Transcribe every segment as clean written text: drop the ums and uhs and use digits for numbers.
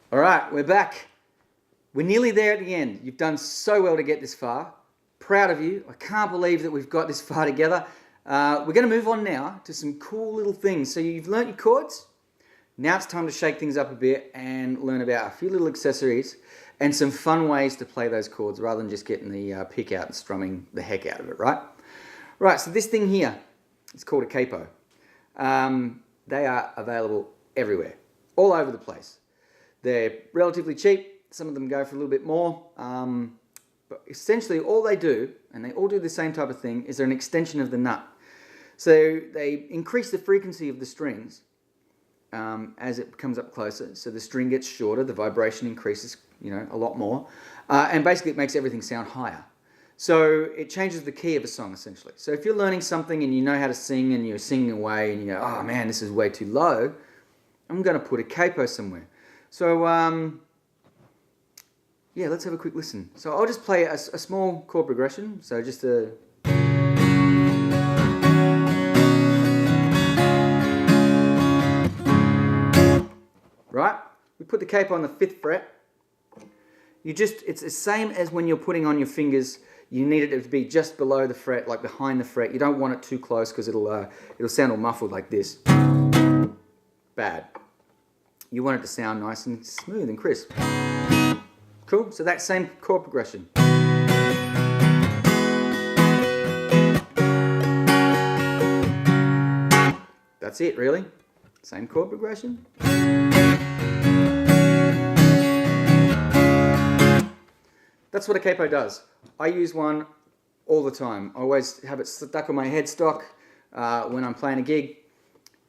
All right, we're back. We're nearly there at the end. You've done so well to get this far. Proud of you. I can't believe that we've got this far together. We're going to move on now to some cool little things. So you've learnt your chords. Now it's time to shake things up a bit and learn about a few little accessories and some fun ways to play those chords rather than just getting the pick out and strumming the heck out of it, right? Right, so this thing here is called a capo. They are available everywhere, all over the place. They're relatively cheap. Some of them go for a little bit more. But essentially all they do, and they all do the same type of thing, is they're an extension of the nut. So they increase the frequency of the strings as it comes up closer. So the string gets shorter, the vibration increases, a lot more. And basically it makes everything sound higher. So it changes the key of a song essentially. So if you're learning something and you know how to sing and you're singing away and you go, oh man, this is way too low, I'm going to put a capo somewhere. So yeah, let's have a quick listen. So I'll just play a small chord progression. So just a... Right? We put the capo on the 5th fret. It's the same as when you're putting on your fingers. You need it to be just below the fret, like behind the fret. You don't want it too close because it'll sound all muffled like this. Bad. You want it to sound nice and smooth and crisp. Cool? So that same chord progression. That's it, really. Same chord progression. That's what a capo does. I use one all the time. I always have it stuck on my headstock when I'm playing a gig.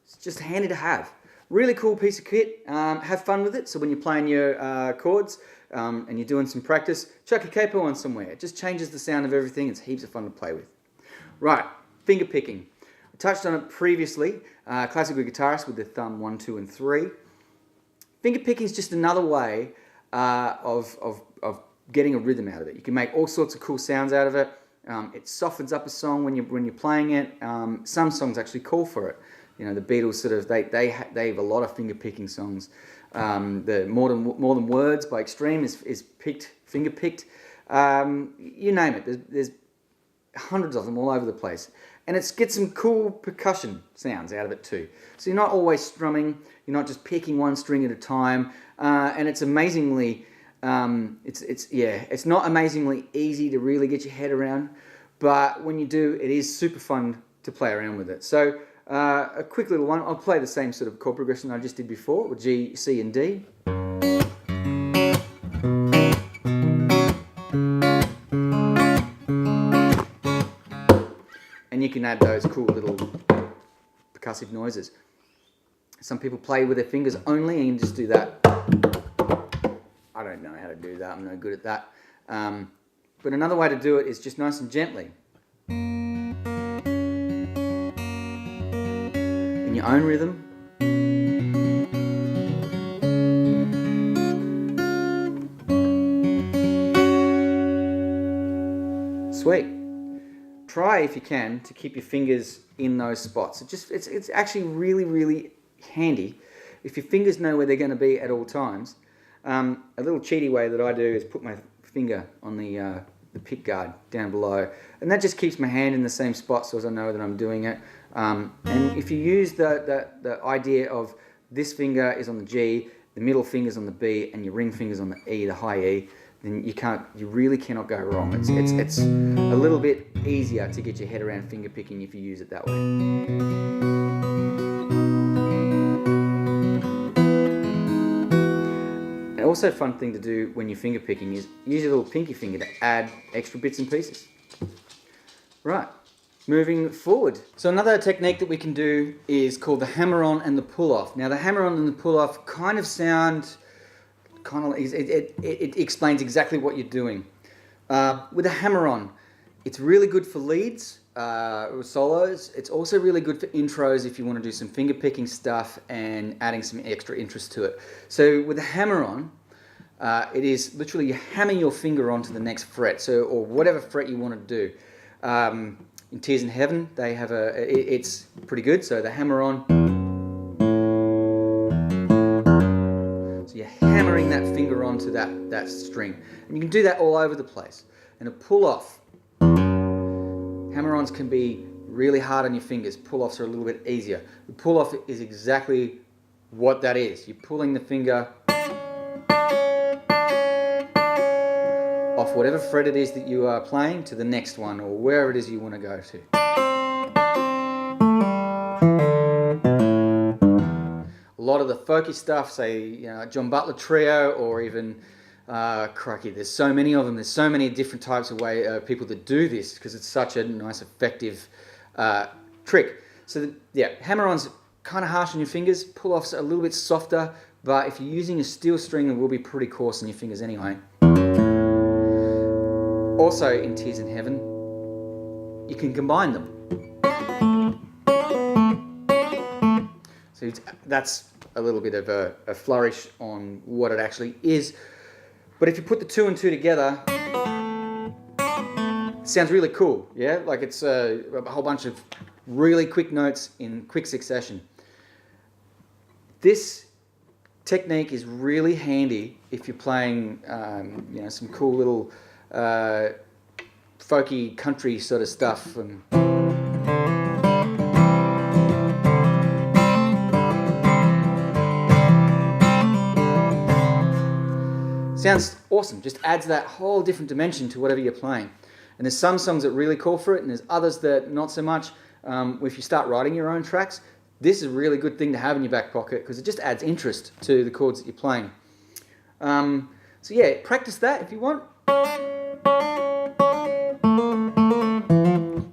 It's just handy to have. Really cool piece of kit. Have fun with it. So when you're playing your chords and you're doing some practice, chuck a capo on somewhere. It just changes the sound of everything. It's heaps of fun to play with. Right, finger picking. I touched on it previously. Classical guitarist with the thumb 1, 2, and 3. Finger picking is just another way of getting a rhythm out of it. You can make all sorts of cool sounds out of it. It softens up a song when you're playing it. Some songs actually call for it. The Beatles sort of they have a lot of finger picking songs. The More Than Words by Extreme is finger picked. You name it. There's hundreds of them all over the place, and it gets some cool percussion sounds out of it too. So you're not always strumming. You're not just picking one string at a time, and it's amazingly. It's not amazingly easy to really get your head around, but when you do, it is super fun to play around with it. So a quick little one. I'll play the same sort of chord progression I just did before with G, C, and D. And you can add those cool little percussive noises. Some people play with their fingers only and just do that. I don't know how to do that. I'm no good at that. But another way to do it is just nice and gently. In your own rhythm. Sweet. Try if you can to keep your fingers in those spots. It's actually really, really handy if your fingers know where they're going to be at all times. A little cheaty way that I do is put my finger on the pick guard down below, and that just keeps my hand in the same spot so as I know that I'm doing it. And if you use the idea of this finger is on the G, the middle finger's on the B, and your ring finger's on the E, the high E, then you really cannot go wrong. It's a little bit easier to get your head around finger picking if you use it that way. Also a fun thing to do when you're finger picking is use your little pinky finger to add extra bits and pieces. Right, moving forward. So another technique that we can do is called the hammer-on and the pull-off. Now the hammer-on and the pull-off kind of sound, it explains exactly what you're doing. With a hammer-on, it's really good for leads, or solos. It's also really good for intros if you want to do some finger picking stuff and adding some extra interest to it. So with a hammer-on, it is literally you hammer your finger onto the next fret, or whatever fret you want to do. In Tears in Heaven, they have it's pretty good. So the hammer-on, so you're hammering that that finger onto that string. And you can do that all over the place. And a pull-off, hammer-ons can be really hard on your fingers. Pull-offs are a little bit easier. The pull-off is exactly what that is. You're pulling the finger off whatever fret it is that you are playing to the next one, or wherever it is you want to go to. A lot of the folky stuff, say John Butler Trio, or even crikey, there's so many of them. There's so many different types of people that do this because it's such a nice, effective trick. So yeah, hammer-ons kind of harsh on your fingers. Pull-offs are a little bit softer, but if you're using a steel string, it will be pretty coarse on your fingers anyway. Also, in Tears in Heaven, you can combine them. So that's a little bit of a flourish on what it actually is. But if you put the two and two together, it sounds really cool, yeah? Like it's a whole bunch of really quick notes in quick succession. This technique is really handy if you're playing, some cool little folky country sort of stuff. And sounds awesome. Just adds that whole different dimension to whatever you're playing. And there's some songs that really call for it, and there's others that not so much. If you start writing your own tracks, this is a really good thing to have in your back pocket because it just adds interest to the chords that you're playing. So yeah, practice that if you want.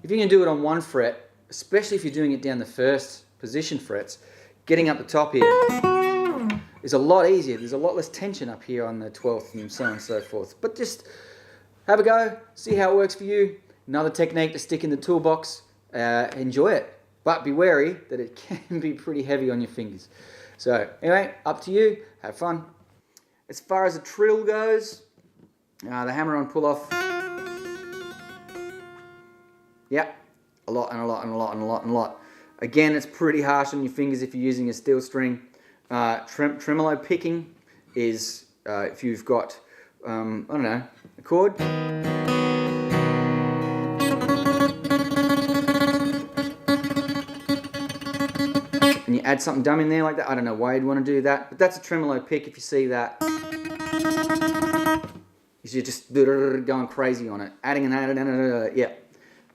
If you can do it on one fret, especially if you're doing it down the first position frets, getting up the top here is a lot easier. There's a lot less tension up here on the 12th and so on and so forth. But just have a go, see how it works for you. Another technique to stick in the toolbox. Enjoy it. But be wary that it can be pretty heavy on your fingers. So anyway, up to you. Have fun. As far as a trill goes, the hammer-on pull-off. Yeah, a lot and a lot and a lot and a lot and a lot. Again, it's pretty harsh on your fingers if you're using a steel string. Tremolo picking is if you've got, I don't know, a chord. And you add something dumb in there like that. I don't know why you'd want to do that, but that's a tremolo pick if you see that. You're just going crazy on it. Adding and yeah.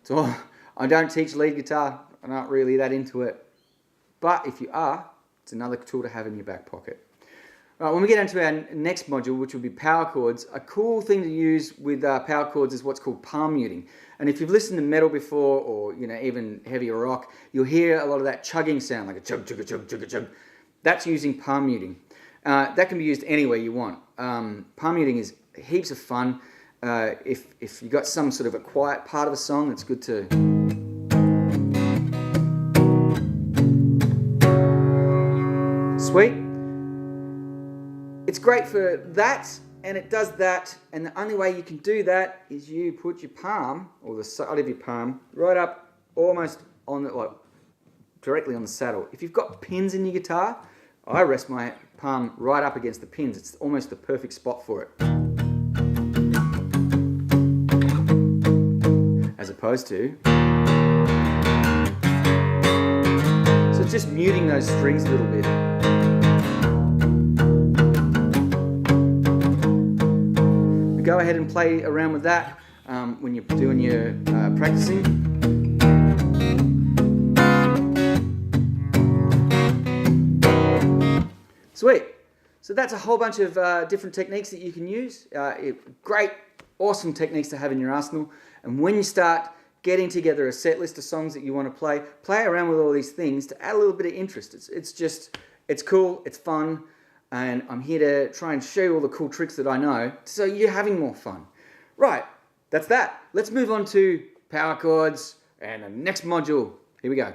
So I don't teach lead guitar. I'm not really that into it. But if you are, it's another tool to have in your back pocket. Right, when we get into our next module, which will be power chords, a cool thing to use with power chords is what's called palm muting. And if you've listened to metal before, or even heavier rock, you'll hear a lot of that chugging sound, like a chug, chug, chug, chug, chug. That's using palm muting. That can be used anywhere you want. Palm muting is heaps of fun. If you've got some sort of a quiet part of a song, it's good to sweet. It's great for that, and it does that, and the only way you can do that is you put your palm, or the side of your palm, right up almost on the, directly on the saddle. If you've got pins in your guitar, I rest my palm right up against the pins. It's almost the perfect spot for it. As opposed to, so it's just muting those strings a little bit. Go ahead and play around with that when you're doing your practicing. Sweet. So that's a whole bunch of different techniques that you can use. Great, awesome techniques to have in your arsenal. And when you start getting together a set list of songs that you want to play around with all these things to add a little bit of interest. It's cool, it's fun. And I'm here to try and show you all the cool tricks that I know so you're having more fun. Right, that's that. Let's move on to power chords and the next module. Here we go.